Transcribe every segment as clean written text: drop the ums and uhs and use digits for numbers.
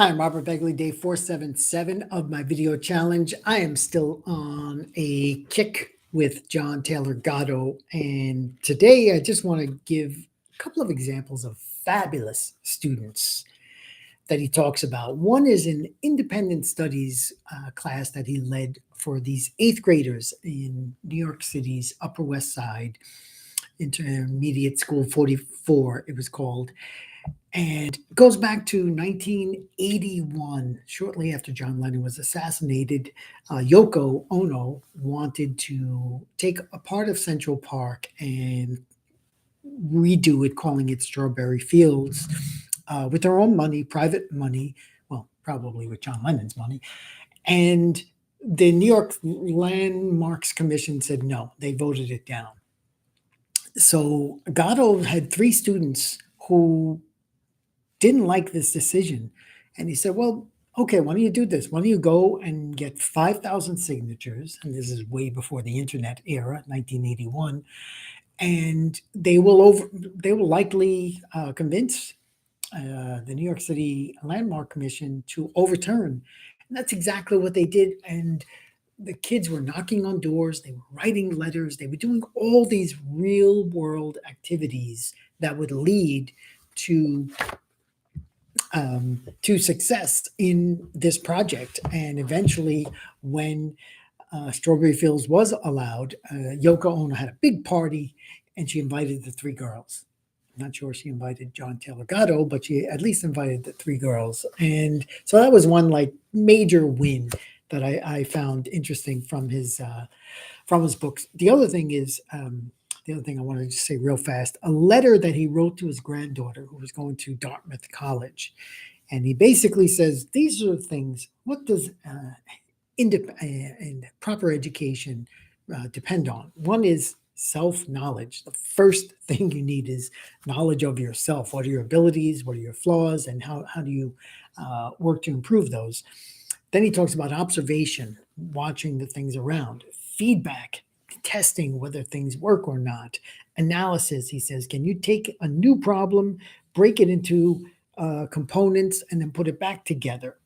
Hi, I'm Robert Begley, day 477 of my video challenge. I am still on a kick with John Taylor Gatto, and today I just want to give a couple of examples of fabulous students that he talks about. One is an independent studies class that he led for these eighth graders in New York City's Upper West Side Intermediate School 44, it was called. And it goes back to 1981, shortly after John Lennon was assassinated. Yoko Ono wanted to take a part of Central Park and redo it, calling it Strawberry Fields, with their own money, private money, well, probably with John Lennon's money. And the New York Landmarks Commission said no, they voted it down. So Gatto had three students who didn't like this decision. And he said, well, okay, why don't you do this? Why don't you go and get 5,000 signatures? And this is way before the internet era, 1981. And they will likely convince the New York City Landmark Commission to overturn. And that's exactly what they did. And the kids were knocking on doors, they were writing letters, they were doing all these real world activities that would lead to success in this project. And eventually, when Strawberry Fields was allowed, Yoko Ono had a big party and she invited the three girls. I'm not sure she invited John Taylor Gatto, but she at least invited the three girls. And so that was one like major win that I found interesting from his books. The other thing is, the other thing I wanted to say real fast, a letter that he wrote to his granddaughter who was going to Dartmouth College. And he basically says, these are things, what does proper education depend on? One is self-knowledge. The first thing you need is knowledge of yourself. What are your abilities? What are your flaws? And how do you work to improve those? Then he talks about observation, watching the things around, feedback, testing whether things work or not, analysis. He says, can you take a new problem, break it into components, and then put it back together?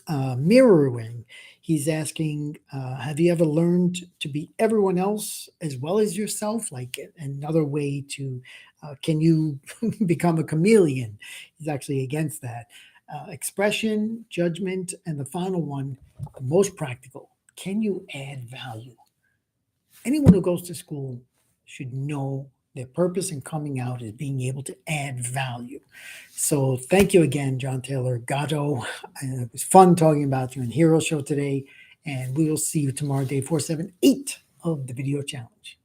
Mirroring. He's asking, have you ever learned to be everyone else as well as yourself? Like another way to, can you become a chameleon? He's actually against that. Expression, judgment, and the final one, the most practical. Can you add value? Anyone who goes to school should know their purpose in coming out is being able to add value. So thank you again, John Taylor Gatto. It was fun talking about you in Hero Show today, and we will see you tomorrow, day 478 of the video challenge.